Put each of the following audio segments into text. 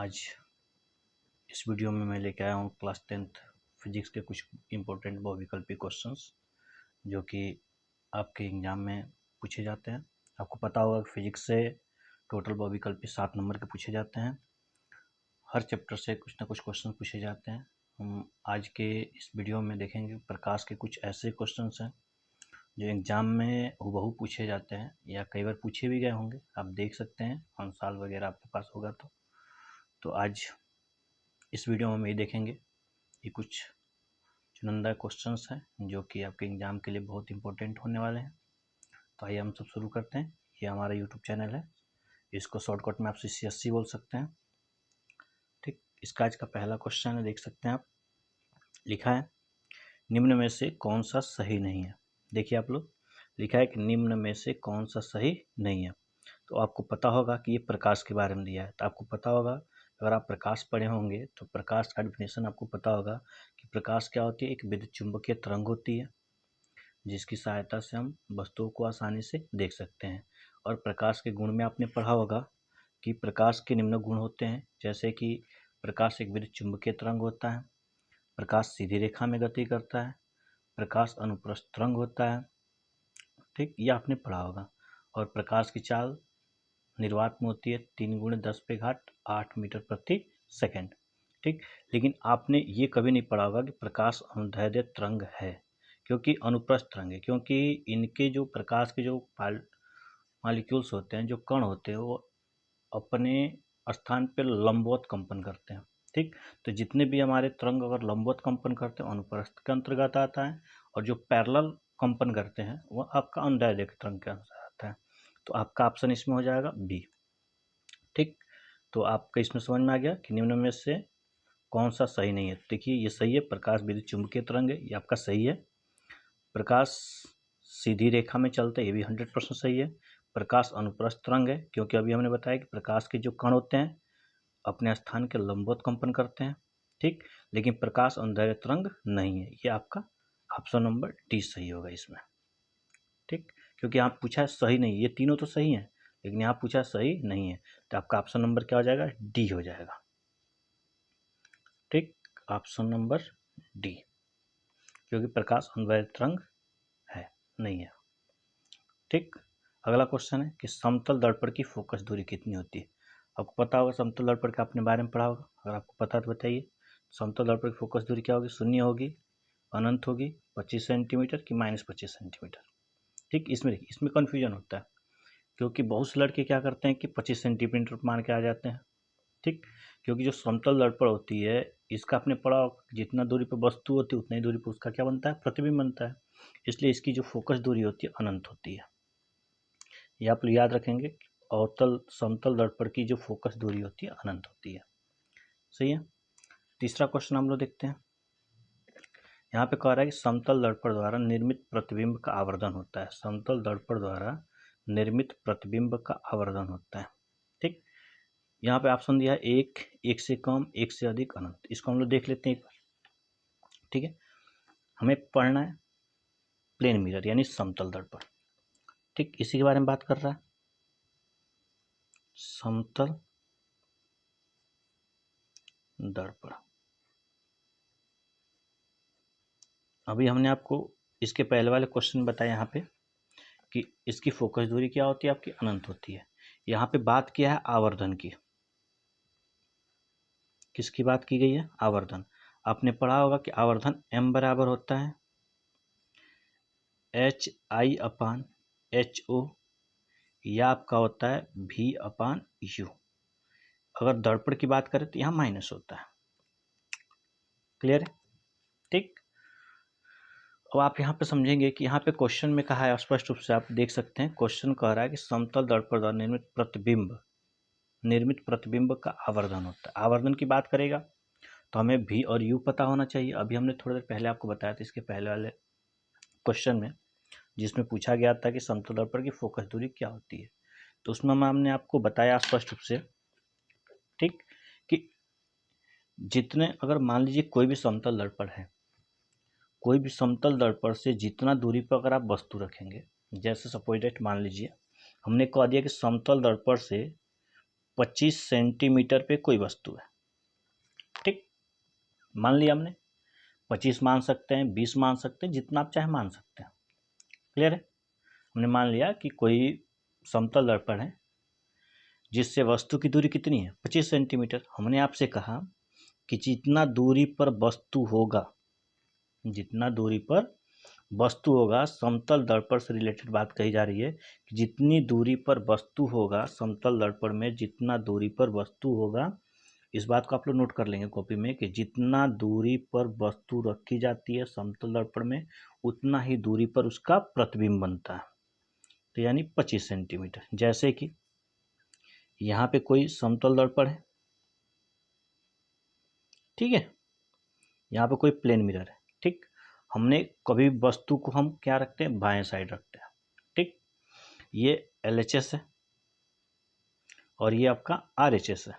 आज इस वीडियो में मैं लेके आया हूँ क्लास 10th फिजिक्स के कुछ इम्पोर्टेंट बहुविकल्पी क्वेश्चंस जो कि आपके एग्ज़ाम में पूछे जाते हैं। आपको पता होगा कि फिजिक्स से टोटल बहुविकल्पी 7 नंबर के पूछे जाते हैं। हर चैप्टर से कुछ ना कुछ क्वेश्चन पूछे जाते हैं। हम आज के इस वीडियो में देखेंगे प्रकाश के कुछ ऐसे क्वेश्चंस हैं जो एग्ज़ाम में हूबहू पूछे जाते हैं या कई बार पूछे भी गए होंगे। आप देख सकते हैं आंसर वगैरह आपके पास होगा तो आज इस वीडियो में हम ये देखेंगे कि कुछ चुनिंदा क्वेश्चंस हैं जो कि आपके एग्ज़ाम के लिए बहुत इंपॉर्टेंट होने वाले हैं। तो आइए हम सब शुरू करते हैं। ये हमारा यूट्यूब चैनल है, इसको शॉर्टकट में आप CCSC बोल सकते हैं। ठीक, इसका आज का पहला क्वेश्चन है, देख सकते हैं आप। लिखा है निम्न में से कौन सा सही नहीं है। देखिए आप लोग, लिखा है कि निम्न में से कौन सा सही नहीं है। तो आपको पता होगा कि ये प्रकाश के बारे में दिया है, तो आपको पता होगा, अगर आप प्रकाश पढ़े होंगे तो प्रकाश का डेफिनेशन आपको पता होगा कि प्रकाश क्या होती है। एक विद्युत चुंबकीय तरंग होती है जिसकी सहायता से हम वस्तुओं को आसानी से देख सकते हैं। और प्रकाश के गुण में आपने पढ़ा होगा कि प्रकाश के निम्न गुण होते हैं, जैसे कि प्रकाश एक विद्युत चुंबकीय तरंग होता है, प्रकाश सीधी रेखा में गति करता है, प्रकाश अनुप्रस्थ तरंग होता है। ठीक, ये आपने पढ़ा होगा। और प्रकाश की चाल निर्वात में होती है 3×10⁸ मीटर प्रति सेकंड। ठीक, लेकिन आपने ये कभी नहीं पढ़ा होगा कि प्रकाश अनुदैर्ध्य तरंग है, क्योंकि अनुप्रस्थ तरंग है, क्योंकि इनके जो प्रकाश के जो मॉलिक्यूल्स होते हैं, जो कण होते हैं, वो अपने स्थान पर लंबवत कंपन करते हैं। ठीक, तो जितने भी हमारे तरंग अगर लंबवत कंपन करते हैं अनुप्रस्थ के अंतर्गत आता है, और जो पैरेलल कंपन करते हैं वो आपका अनुदैर्ध्य तरंग के अंतर्गत आता है। तो आपका ऑप्शन इसमें हो जाएगा बी। ठीक, तो आपका इसमें समझ में आ गया कि निम्न में से कौन सा सही नहीं है। देखिए ये सही है, प्रकाश विद्युत चुंबकीय तरंग है, ये आपका सही है। प्रकाश सीधी रेखा में चलता है, ये भी 100% सही है। प्रकाश अनुप्रस्थ तरंग है, क्योंकि अभी हमने बताया कि प्रकाश के जो कण होते हैं अपने स्थान के लंबवत कंपन करते हैं। ठीक, लेकिन प्रकाश अनुदैर्ध्य तरंग नहीं है। ये आपका ऑप्शन नंबर डी सही होगा इसमें। ठीक, क्योंकि आप पूछा है सही नहीं, ये तीनों तो सही हैं लेकिन यहाँ पूछा सही नहीं है, तो आपका ऑप्शन नंबर क्या हो जाएगा, डी हो जाएगा। ठीक, ऑप्शन नंबर डी, क्योंकि प्रकाश अनुदैर्ध्य तरंग है नहीं है। ठीक, अगला क्वेश्चन है कि समतल दर्पण की फोकस दूरी कितनी होती है। आपको पता होगा समतल दर्पण का आपने बारे में पढ़ा होगा, अगर आपको पता तो बताइए। समतल दर्पण की फोकस दूरी क्या होगी, शून्य होगी, अनंत होगी, 25 सेंटीमीटर की -25 सेंटीमीटर। ठीक, इसमें कन्फ्यूजन होता है, क्योंकि बहुत से लड़के क्या करते हैं कि 25 सेंटीमीटर मान के आ जाते हैं। ठीक, क्योंकि जो समतल दर्पण होती है इसका आपने पढ़ा, जितना दूरी पर वस्तु होती है उतनी दूरी पर उसका क्या बनता है, प्रतिबिंब बनता है। इसलिए इसकी जो फोकस दूरी होती है अनंत होती है। ये आप याद रखेंगे, अवतल समतल दर्पण की जो फोकस दूरी होती है अनंत होती है। सही है। तीसरा क्वेश्चन हम लोग देखते हैं। यहाँ पे कह रहा है कि समतल दर्पण द्वारा निर्मित प्रतिबिंब का आवर्धन होता है। समतल दर्पण द्वारा निर्मित प्रतिबिंब का आवर्धन होता है। ठीक, यहाँ पे ऑप्शन दिया है एक से कम, एक से अधिक, अनंत। इसको हम लोग देख लेते हैं एक बार। ठीक है, हमें पढ़ना है प्लेन मिरर यानी समतल दर्पण। ठीक, इसी के बारे में बात कर रहा है, समतल दर्पण। अभी हमने आपको इसके पहले वाले क्वेश्चन बताया यहाँ पे कि इसकी फोकस दूरी क्या होती है, आपकी अनंत होती है। यहाँ पे बात किया है आवर्धन की। किसकी बात की गई है, आवर्धन। आपने पढ़ा होगा कि आवर्धन m बराबर होता है HI/HO, या आपका होता है V/U। अगर दर्पण की बात करें तो यहाँ माइनस होता है। क्लियर है। ठीक, अब आप यहाँ पे समझेंगे कि यहाँ पे क्वेश्चन में कहा है, स्पष्ट रूप से आप देख सकते हैं, क्वेश्चन कह रहा है कि समतल दर्पण द्वारा निर्मित प्रतिबिंब का आवर्धन होता है। आवर्धन की बात करेगा तो हमें V और U पता होना चाहिए। अभी हमने थोड़ी देर पहले आपको बताया था इसके पहले वाले क्वेश्चन में, जिसमें पूछा गया था कि समतल दर्पण की फोकस दूरी क्या होती है, तो उसमें हमने आपको बताया स्पष्ट रूप से। ठीक, कि जितने, अगर मान लीजिए कोई भी समतल दर्पण है, कोई भी समतल दर्पण से जितना दूरी पर अगर आप वस्तु रखेंगे, जैसे सपोज डेट मान लीजिए हमने कह दिया कि समतल दर्पण से 25 सेंटीमीटर पे कोई वस्तु है, ठीक, मान लिया हमने। 25 मान सकते हैं, 20 मान सकते हैं, जितना आप चाहे मान सकते हैं। क्लियर है? हमने मान लिया कि कोई समतल दर्पण है जिससे वस्तु की दूरी कितनी है, 25 सेंटीमीटर। हमने आपसे कहा कि जितना दूरी पर वस्तु होगा, जितना दूरी पर वस्तु होगा, समतल दर्पण से रिलेटेड बात कही जा रही है कि जितनी दूरी पर वस्तु होगा समतल दर्पण में, जितना दूरी पर वस्तु होगा, इस बात को आप लोग नोट कर लेंगे कॉपी में कि जितना दूरी पर वस्तु रखी जाती है समतल दर्पण में, उतना ही दूरी पर उसका प्रतिबिंब बनता है। तो यानी 25 सेंटीमीटर। जैसे कि यहाँ पे कोई समतल दर्पण है, ठीक है, यहाँ पे कोई प्लेन मिरर है, ठीक। हमने कभी वस्तु को हम क्या रखते हैं, बाएं साइड रखते हैं, ठीक। ये LHS है और ये आपका RHS है,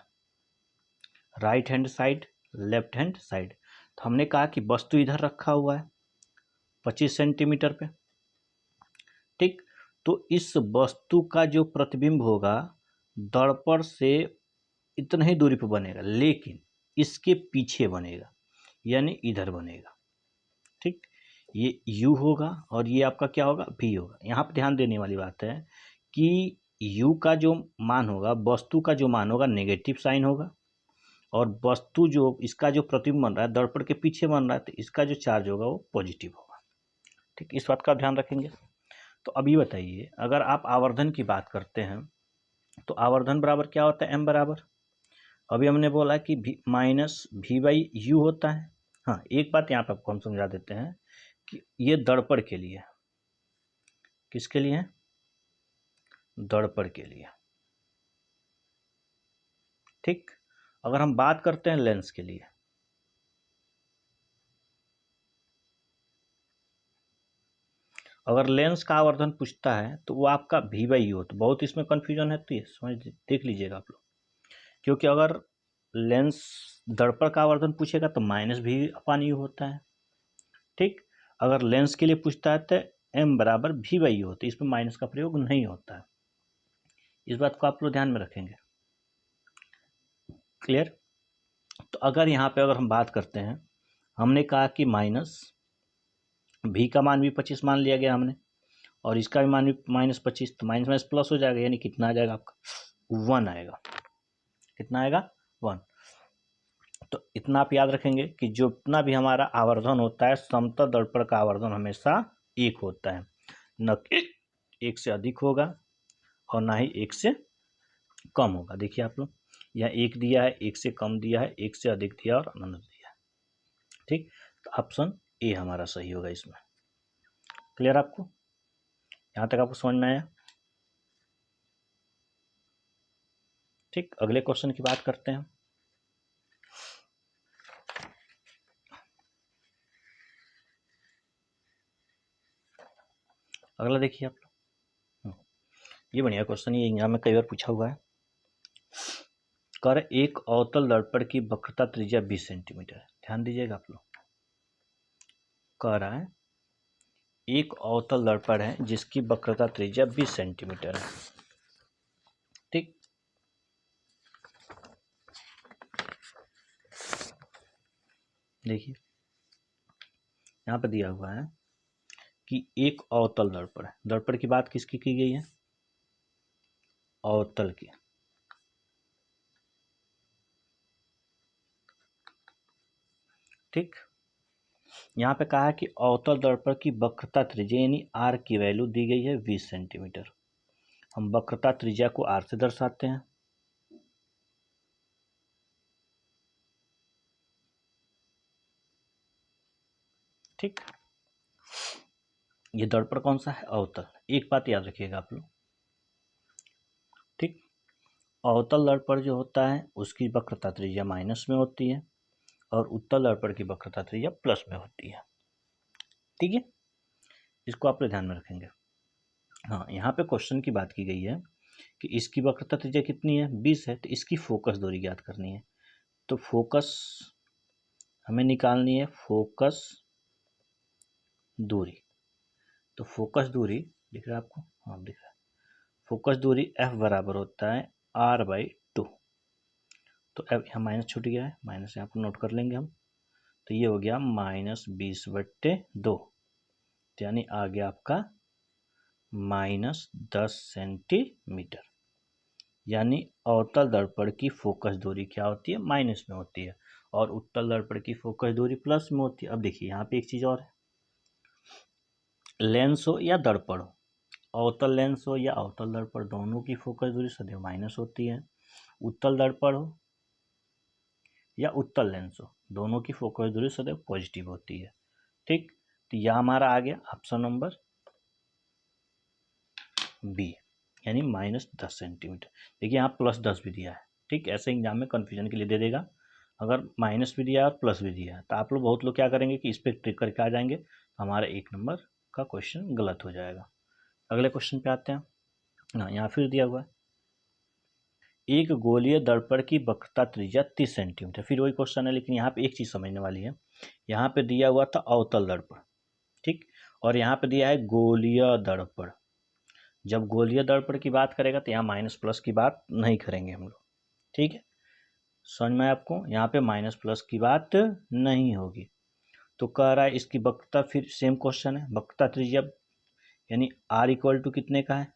right hand side, left hand side. तो हमने कहा कि वस्तु इधर रखा हुआ है 25 सेंटीमीटर पे, ठीक। तो इस वस्तु का जो प्रतिबिंब होगा दर्पण से इतना ही दूरी पर बनेगा, लेकिन इसके पीछे बनेगा, यानी इधर बनेगा, ठीक। ये U होगा और ये आपका क्या होगा, V होगा। यहाँ पर ध्यान देने वाली बात है कि U का जो मान होगा, वस्तु का जो मान होगा, नेगेटिव साइन होगा, और वस्तु जो इसका जो प्रतिबिंब बन रहा है दर्पण के पीछे बन रहा है, तो इसका जो चार्ज होगा वो पॉजिटिव होगा, ठीक। इस बात का ध्यान रखेंगे। तो अभी बताइए, अगर आप आवर्धन की बात करते हैं तो आवर्धन बराबर क्या होता है, M बराबर, अभी हमने बोला कि -V/U होता है। हाँ, एक बात यहाँ पर आपको हम समझा देते हैं कि ये दर्पण के लिए, किसके लिए है, दर्पण के लिए, ठीक। अगर हम बात करते हैं लेंस के लिए, अगर लेंस का आवर्धन पूछता है तो वो आपका V/U हो। तो बहुत इसमें कन्फ्यूजन है, तो ये समझ देख लीजिएगा आप लोग, क्योंकि अगर लेंस दर्पण का आवर्धन पूछेगा तो -V/U होता है, ठीक। अगर लेंस के लिए पूछता है तो M बराबर V/U होता है, इसमें माइनस का प्रयोग नहीं होता है। इस बात को आप लोग ध्यान में रखेंगे। क्लियर? तो अगर यहाँ पे अगर हम बात करते हैं, हमने कहा कि -V का मान भी 25 मान लिया गया हमने, और इसका भी मान भी -25, तो माइनस माइनस प्लस हो जाएगा, यानी कितना आ जाएगा आपका, 1 आएगा। कितना आएगा, 1। तो इतना आप याद रखेंगे कि जो इतना भी हमारा आवर्धन होता है, समतल दर्पण का आवर्धन हमेशा 1 होता है, न कि 1 से अधिक होगा और ना ही 1 से कम होगा। देखिए आप लोग, यहाँ 1 दिया है, 1 से कम दिया है, 1 से अधिक दिया और अनंत दिया है, ठीक। तो ऑप्शन ए हमारा सही होगा इसमें। क्लियर आपको, यहाँ तक आपको समझ में आया? ठीक, अगले क्वेश्चन की बात करते हैं। अगला देखिए आप लोग, ये बढ़िया क्वेश्चन, ये एग्जाम में कई बार पूछा हुआ है। कर एक अवतल दर्पण की वक्रता त्रिज्या 20 सेंटीमीटर है। ध्यान दीजिएगा आप लोग, कर है एक अवतल दर्पण है जिसकी वक्रता त्रिज्या 20 सेंटीमीटर है, ठीक। देखिए यहाँ पर दिया हुआ है कि एक अवतल दर्पण है, दर्पण की बात किसकी की गई है, अवतल की, ठीक। यहाँ पे कहा है कि अवतल दर्पण की वक्रता त्रिज्या यानी R की वैल्यू दी गई है 20 सेंटीमीटर। हम वक्रता त्रिज्या को R से दर्शाते हैं, ठीक। ये दर्पण कौन सा है, अवतल। एक बात याद रखिएगा आप लोग, ठीक। अवतल दर्पण जो होता है उसकी वक्रता त्रिज्या माइनस में होती है और उत्तल दर्पण की वक्रता त्रिज्या प्लस में होती है, ठीक है। इसको आप लोग ध्यान में रखेंगे। हाँ, यहाँ पे क्वेश्चन की बात की गई है कि इसकी वक्रता त्रिज्या कितनी है, 20 है, तो इसकी फोकस दूरी ज्ञात करनी है। तो फोकस हमें निकालनी है, फोकस दूरी। तो फोकस दूरी दिख रहा है आपको, हाँ दिख रहा है। फोकस दूरी F बराबर होता है R/2, तो अब यहाँ माइनस छूट गया है, माइनस यहाँ पर नोट कर लेंगे हम। तो ये हो गया -20/2, यानी आ गया आपका -10 सेंटीमीटर। यानी अवतल दर्पण की फोकस दूरी क्या होती है, माइनस में होती है, और उत्तल दर्पण की फोकस दूरी प्लस में होती है। अब देखिए यहाँ पे एक चीज और है, लेंस हो या दर्पण हो, अवतल लेंस हो या अवतल दर्पण, दोनों की फोकस दूरी सदैव माइनस होती है। उत्तल दर्पण हो या उत्तल लेंस हो, दोनों की फोकस दूरी सदैव पॉजिटिव होती है। ठीक, तो यह हमारा आ गया ऑप्शन नंबर बी, यानी -10 सेंटीमीटर। देखिए यहाँ +10 भी दिया है। ठीक, ऐसे एग्जाम में कन्फ्यूजन के लिए दे देगा, अगर माइनस भी दिया है और प्लस भी दिया है तो आप लोग बहुत लोग क्या करेंगे कि इस पर ट्रिक करके आ जाएंगे, तो हमारा 1 नंबर का क्वेश्चन गलत हो जाएगा। अगले क्वेश्चन पे आते हैं। हाँ, यहाँ फिर दिया हुआ है, एक गोलीय दर्पण की वक्रता त्रिज्या 30 सेंटीमीटर। फिर वही क्वेश्चन है, लेकिन यहाँ पे एक चीज समझने वाली है, यहाँ पे दिया हुआ था अवतल दर्पण, ठीक, और यहाँ पे दिया है गोलीय दर्पण। जब गोलीय दर्पण की बात करेगा तो यहाँ माइनस प्लस की बात नहीं करेंगे हम लोग। ठीक है, समझ में आपको, यहाँ पे माइनस प्लस की बात नहीं होगी। तो कह रहा है इसकी वक्रता, फिर सेम क्वेश्चन है, वक्रता त्रिज्या यानी r इक्वल टू कितने का है,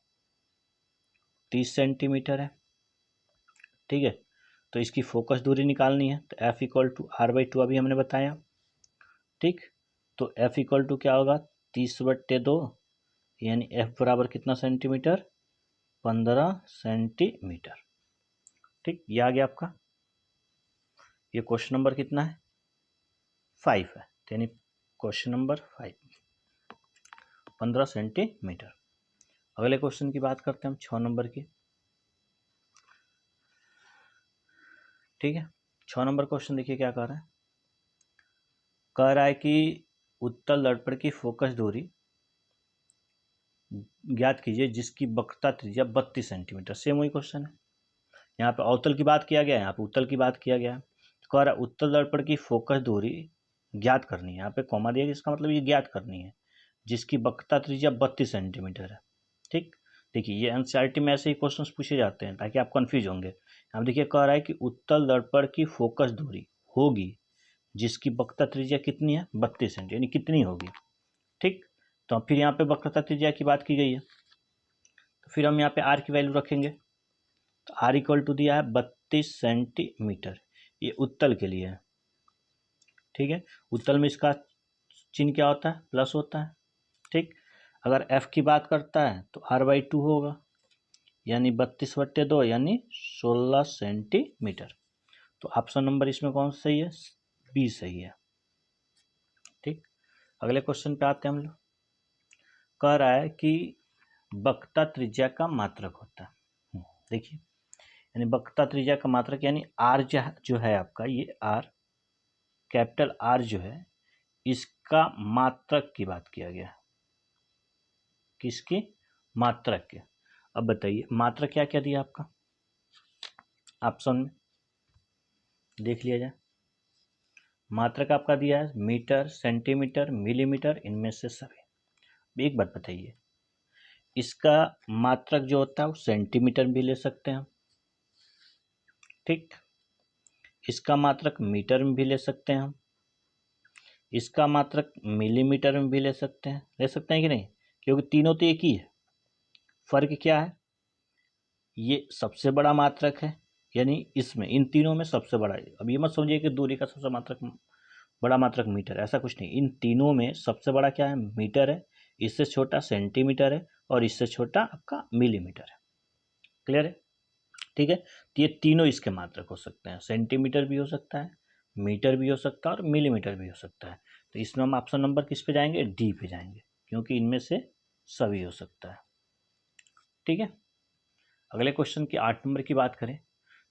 30 सेंटीमीटर है। ठीक है, तो इसकी फोकस दूरी निकालनी है, तो f इक्वल टू r/2 अभी हमने बताया। ठीक, तो f इक्वल टू क्या होगा, 30/2, यानी f बराबर कितना सेंटीमीटर, 15 सेंटीमीटर। ठीक, ये आ गया आपका, ये क्वेश्चन नंबर कितना है, 5 है, यानी क्वेश्चन नंबर 5, 15 सेंटीमीटर। अगले क्वेश्चन की बात करते हैं हम, 6 नंबर की। ठीक है, 6 नंबर क्वेश्चन देखिए क्या कह रहा है, कह रहा है कि उत्तल दर्पण की फोकस दूरी ज्ञात कीजिए जिसकी वक्रता त्रिज्या 32 सेंटीमीटर। सेम वही क्वेश्चन है, यहाँ पे अवतल की बात किया गया है, यहाँ पे उत्तल की बात किया गया है। तो कह रहा है उत्तल दर्पण की फोकस दूरी ज्ञात करनी है, यहाँ पे कॉमा दिया, इसका मतलब ये ज्ञात करनी है, जिसकी वक्रता त्रिज्या 32 सेंटीमीटर है। ठीक, देखिए ये एनसीईआरटी में ऐसे ही क्वेश्चंस पूछे जाते हैं ताकि आप कंफ्यूज होंगे। यहाँ देखिए कह रहा है कि उत्तल दर्पण की फोकस दूरी होगी जिसकी वक्रता त्रिज्या कितनी है, 32 सेंटीमीटर, यानी कितनी होगी। ठीक, तो फिर यहाँ पे वक्रता त्रिज्या की बात की गई है, तो फिर हम यहाँ पे आर की वैल्यू रखेंगे, तो आर इक्वल टू दिया है 32 सेंटीमीटर, ये उत्तल के लिए है। ठीक है, उत्तल में इसका चिन्ह क्या होता है, प्लस होता है। ठीक, अगर एफ की बात करता है तो r/2 होगा, यानी 32/2, यानी 16 सेंटीमीटर। तो ऑप्शन नंबर इसमें कौन सा सही है, बी सही है। ठीक, अगले क्वेश्चन पे आते हैं हम लोग। कह रहा है कि वक्रता त्रिज्या का मात्रक होता है। देखिए, यानी वक्रता त्रिज्या का मात्रक यानी आर जो है आपका, ये आर, कैपिटल आर जो है, इसका मात्रक की बात किया गया है। किसकी, मात्रक के। अब बताइए मात्रक क्या क्या दिया आपका, ऑप्शन में देख लिया जाए। मात्रक आपका दिया है मीटर, सेंटीमीटर, मिलीमीटर, इनमें से सभी। एक बात बताइए, इसका मात्रक जो होता है वो सेंटीमीटर भी ले सकते हैं हम, ठीक, इसका मात्रक मीटर में भी ले सकते हैं हम, इसका मात्रक मिलीमीटर में भी ले सकते हैं कि नहीं, क्योंकि तीनों तो एक ही है। फर्क क्या है, ये सबसे बड़ा मात्रक है, यानी इसमें इन तीनों में सबसे बड़ा है। अब ये मत समझिए कि दूरी का सबसे बड़ा मात्रक मीटर, ऐसा कुछ नहीं। इन तीनों में सबसे बड़ा क्या है, मीटर है, इससे छोटा सेंटीमीटर है, और इससे छोटा आपका मिलीमीटर है। क्लियर है, ठीक है, तो ये तीनों इसके मात्रक हो सकते हैं, सेंटीमीटर भी हो सकता है, मीटर भी हो सकता है, और मिलीमीटर भी हो सकता है। तो इसमें हम ऑप्शन नंबर किस पे जाएंगे, डी पे जाएंगे, क्योंकि इनमें से सभी हो सकता है। ठीक है, अगले क्वेश्चन की 8 नंबर की बात करें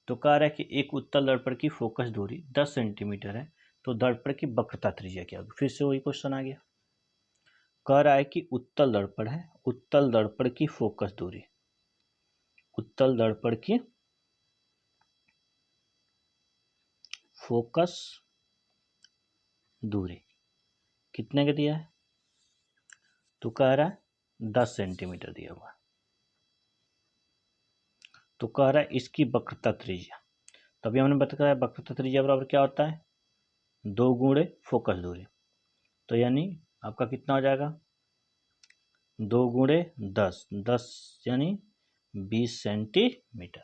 तो कह रहा है कि एक उत्तल दर्पण की फोकस दूरी 10 सेंटीमीटर है, तो दर्पण की वक्रता त्रिज्या क्या होगी। फिर से वही क्वेश्चन आ गया, कह रहा है कि उत्तल दर्पण है, उत्तल दर्पण की फोकस दूरी, उत्तल दर्पण की फोकस दूरी कितने का दिया है, तो कह रहा है 10 सेंटीमीटर दिया हुआ। तो कह रहा है इसकी वक्रता त्रिज्या, तो अभी हमने बताया वक्रता त्रिज्या बराबर क्या होता है, 2 गुणे फोकस दूरी। तो यानी आपका कितना हो जाएगा, 2 गुणे 10, 10 यानी 20 सेंटीमीटर।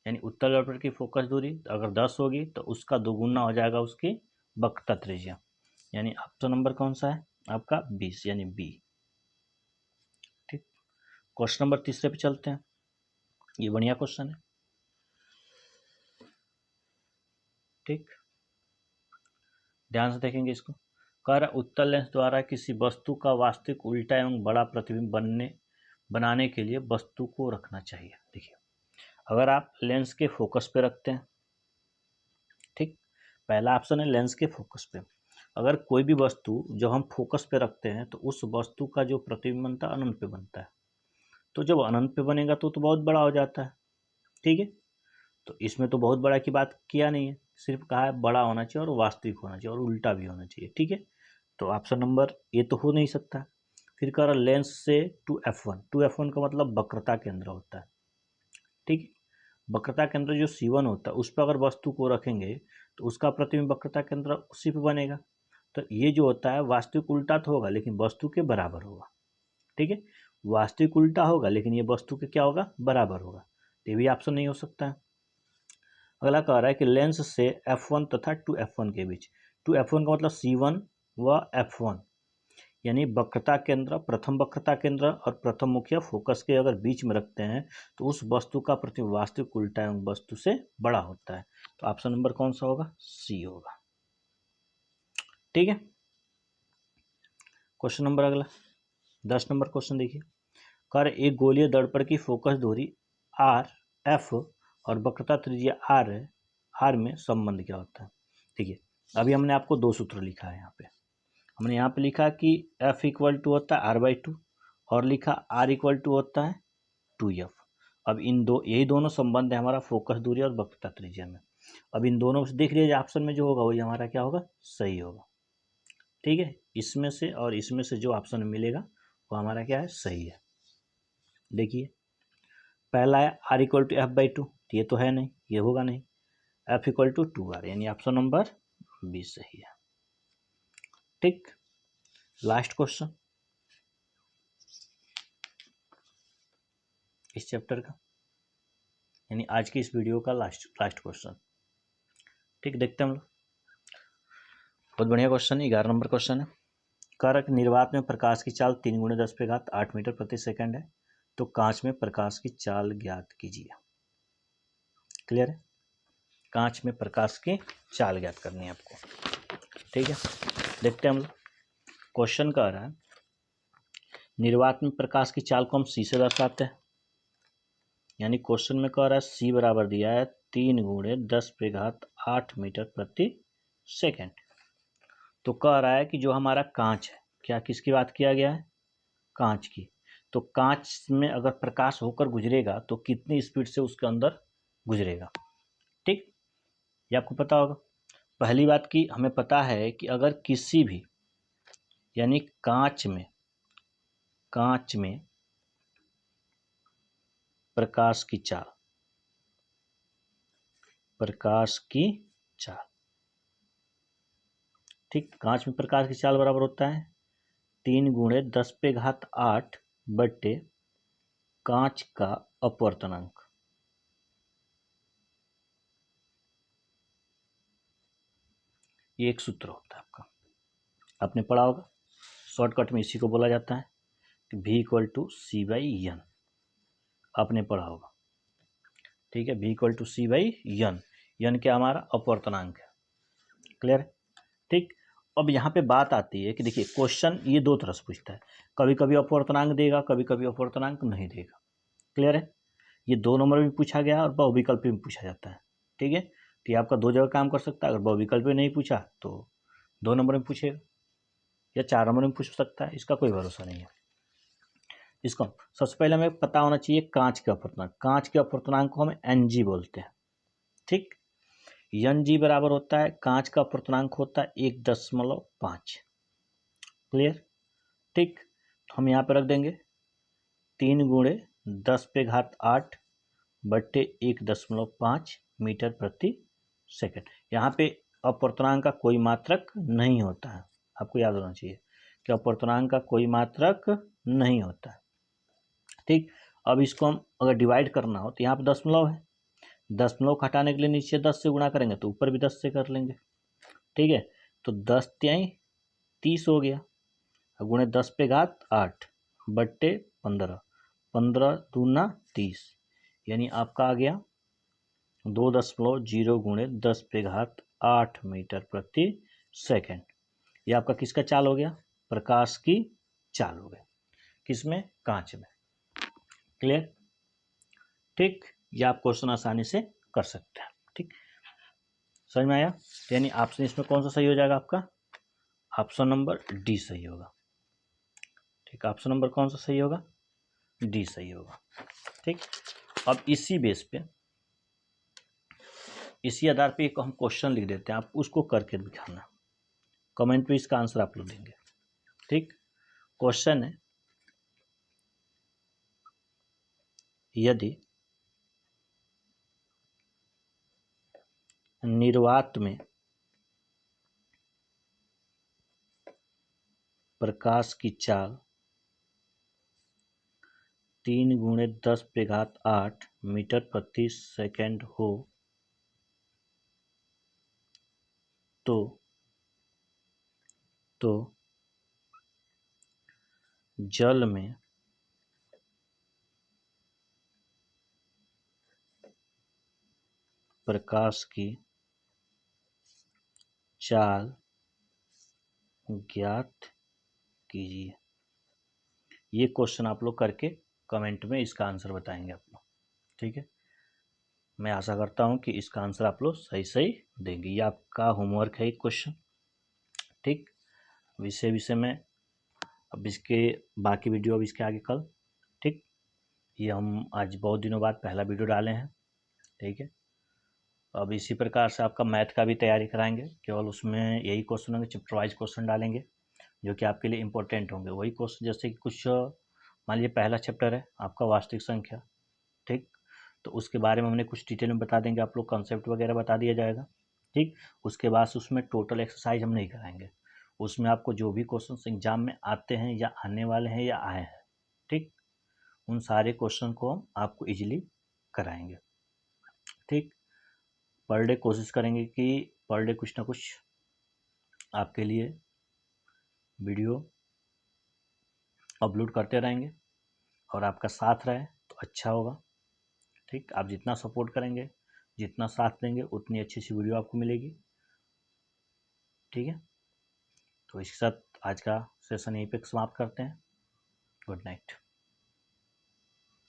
यानी उत्तल दर्पण की फोकस दूरी अगर 10 होगी तो उसका दोगुना हो जाएगा उसकी वक्रता त्रिज्या। यानी ऑप्शन नंबर कौन सा है आपका, 20 यानी बी। ठीक, क्वेश्चन नंबर तीसरे पे चलते हैं। ये बढ़िया क्वेश्चन है। ठीक, ध्यान से देखेंगे इसको। कह रहा उत्तल लेंस द्वारा किसी वस्तु का वास्तविक उल्टा एवं बड़ा प्रतिबिंब बनाने के लिए वस्तु को रखना चाहिए। देखिए, अगर आप लेंस के फोकस पे रखते हैं, ठीक, पहला ऑप्शन है लेंस के फोकस पे। अगर कोई भी वस्तु जब हम फोकस पे रखते हैं तो उस वस्तु का जो प्रतिबिंब बनता है अनंत पे बनता है। तो जब अनंत पे बनेगा तो बहुत बड़ा हो जाता है। ठीक है, तो इसमें तो बहुत बड़ा की बात किया नहीं है, सिर्फ कहा है बड़ा होना चाहिए और वास्तविक होना चाहिए और उल्टा भी होना चाहिए। ठीक है, तो ऑप्शन नंबर ये तो हो नहीं सकता। फिर कह रहा लेंस से टू एफ वन का मतलब वक्रता केंद्र होता है। ठीक है, वक्रता केंद्र जो C1 होता है उस पर अगर वस्तु को रखेंगे तो उसका प्रतिबिंब वक्रता केंद्र उसी पे बनेगा। तो ये जो होता है वास्तविक उल्टा तो होगा लेकिन वस्तु के बराबर होगा। ठीक है, वास्तविक उल्टा होगा लेकिन ये वस्तु के क्या होगा, बराबर होगा। तो ये भी ऑप्शन नहीं हो सकता है। अगला कह रहा है कि लेंस से F1 तथा 2F1 के बीच, 2F1 का मतलब C1 व F1 यानी वक्रता केंद्र, प्रथम वक्रता केंद्र और प्रथम मुख्य फोकस के अगर बीच में रखते हैं तो उस वस्तु का प्रतिबिंब वास्तविक उल्टा एवं वस्तु से बड़ा होता है। तो ऑप्शन नंबर कौन सा होगा, सी होगा। ठीक है, क्वेश्चन नंबर अगला 10 नंबर क्वेश्चन देखिए। कर एक गोलीय दर्पण की फोकस दूरी आर एफ और वक्रता त्रिज्या आर में संबंध क्या होता है। देखिए, अभी हमने आपको दो सूत्र लिखा है। यहाँ पे हमने यहाँ पे लिखा कि F इक्वल टू होता है R/2 और लिखा R इक्वल टू होता है 2F। अब इन यही दोनों संबंध है हमारा फोकस दूरी और वक्रता त्रिज्या में। अब इन दोनों से देख लीजिए ऑप्शन में जो होगा वही हमारा क्या होगा, सही होगा। ठीक है, इसमें से और इसमें से जो ऑप्शन मिलेगा वो हमारा क्या है, सही है। देखिए, पहला है R इक्वल टू F/2, ये तो है नहीं, ये होगा नहीं। F इक्वल टू 2R यानी ऑप्शन नंबर 20 सही है। ठीक, लास्ट क्वेश्चन इस चैप्टर का, यानी आज की इस वीडियो का लास्ट क्वेश्चन। ठीक, देखते हैं हम लोग। बहुत बढ़िया क्वेश्चन है, 11 नंबर क्वेश्चन है। कारक निर्वात में प्रकाश की चाल 3 × 10⁸ मीटर प्रति सेकंड है, तो कांच में प्रकाश की चाल ज्ञात कीजिए। क्लियर है, कांच में प्रकाश की चाल ज्ञात करनी है आपको। ठीक है, देखते हैं हम लोग। क्वेश्चन कह रहा है निर्वात में प्रकाश की चाल को हम सी से दर्शाते हैं। यानी क्वेश्चन में कह रहा है सी बराबर दिया है 3 × 10⁸ मीटर प्रति सेकंड। तो कह रहा है कि जो हमारा कांच है, क्या किसकी बात किया गया है, कांच की। तो कांच में अगर प्रकाश होकर गुजरेगा तो कितनी स्पीड से उसके अंदर गुजरेगा। ठीक, ये आपको पता होगा। पहली बात की हमें पता है कि अगर किसी भी यानी कांच में प्रकाश की चाल, ठीक, कांच में प्रकाश की चाल बराबर होता है 3 × 10⁸ बटे कांच का अपवर्तनांक। ये एक सूत्र होता है आपका, आपने पढ़ा होगा। शॉर्टकट में इसी को बोला जाता है कि V इक्वल टू C/n, आपने पढ़ा होगा। ठीक है, V equal to C/n, n क्या हमारा अपवर्तनांक है। क्लियर है। ठीक, अब यहाँ पे बात आती है कि देखिए क्वेश्चन ये दो तरह से पूछता है, कभी कभी अपवर्तनांक देगा, कभी कभी अपवर्तनांक नहीं देगा। क्लियर है, ये 2 नंबर में पूछा गया और बहुविकल्पी में पूछा जाता है। ठीक है, तो ये आपका 2 जगह काम कर सकता है। अगर बहुविकल्प में नहीं पूछा तो 2 नंबर में पूछेगा या 4 नंबर में पूछ सकता है, इसका कोई भरोसा नहीं है। इसको सबसे पहले हमें पता होना चाहिए कांच के अपवर्तनांक। कांच के अपवर्तनांक को हम Ng बोलते हैं। ठीक, Ng बराबर होता है, कांच का अपवर्तनांक होता है 1.5। क्लियर। ठीक, हम यहाँ पे रख देंगे 3 × 10⁸ बटे 1.5 मीटर प्रति सेकंड। यहाँ पे अपवर्तनांक का कोई मात्रक नहीं होता है, आपको याद होना चाहिए कि अपवर्तनांक का कोई मात्रक नहीं होता है। ठीक, अब इसको हम अगर डिवाइड करना हो तो यहाँ पे दशमलव है, दशमलव को हटाने के लिए नीचे 10 से गुणा करेंगे तो ऊपर भी 10 से कर लेंगे। ठीक है, तो 10 तिहाई 30 हो गया, गुणे 10 पे घात 8 बट्टे 15, 15 दूना 30, यानी आपका आ गया 2.0 गुणे 10 पे घात 8 मीटर प्रति सेकंड। ये आपका किसका चाल हो गया? प्रकाश की चाल हो गई। किसमें? कांच में। क्लियर? ठीक, ये आप क्वेश्चन आसानी से कर सकते हैं। ठीक, समझ में आया? यानी ऑप्शन इसमें कौन सा सही हो जाएगा आपका? ऑप्शन नंबर डी सही होगा। ठीक, ऑप्शन नंबर कौन सा सही होगा? डी सही होगा। ठीक, अब इसी बेस पे, इसी आधार पे एक हम क्वेश्चन लिख देते हैं, आप उसको करके दिखाना, कमेंट पे इसका आंसर आप लोग देंगे। ठीक, क्वेश्चन है, यदि निर्वात में प्रकाश की चाल 3 गुणे 10 पे घात 8 मीटर प्रति सेकंड हो तो जल में प्रकाश की चाल ज्ञात कीजिए। ये क्वेश्चन आप लोग करके कमेंट में इसका आंसर बताएंगे आप लोग। ठीक है, मैं आशा करता हूँ कि इसका आंसर आप लोग सही सही देंगे। ये आपका होमवर्क है एक क्वेश्चन। ठीक, विषय में अब इसके बाकी वीडियो अब इसके आगे कल। ठीक, ये हम आज बहुत दिनों बाद पहला वीडियो डाले हैं। ठीक है, अब इसी प्रकार से आपका मैथ का भी तैयारी कराएंगे, केवल उसमें यही क्वेश्चन होंगे, चैप्टर वाइज क्वेश्चन डालेंगे जो कि आपके लिए इंपॉर्टेंट होंगे। वही क्वेश्चन जैसे कि कुछ मान लीजिए पहला चैप्टर है आपका वास्तविक संख्या। ठीक, तो उसके बारे में हमने कुछ डिटेल में बता देंगे, आप लोग कॉन्सेप्ट वगैरह बता दिया जाएगा। ठीक, उसके बाद से उसमें टोटल एक्सरसाइज हम नहीं कराएंगे, उसमें आपको जो भी क्वेश्चन एग्जाम में आते हैं या आने वाले हैं या आए हैं, ठीक, उन सारे क्वेश्चन को हम आपको इजीली कराएंगे। ठीक, पर डे कोशिश करेंगे कि पर डे कुछ ना कुछ आपके लिए वीडियो अपलोड करते रहेंगे और आपका साथ रहे तो अच्छा होगा। ठीक, आप जितना सपोर्ट करेंगे, जितना साथ देंगे, उतनी अच्छी सी वीडियो आपको मिलेगी। ठीक है, तो इसके साथ आज का सेशन यहीं पे समाप्त करते हैं। Good night.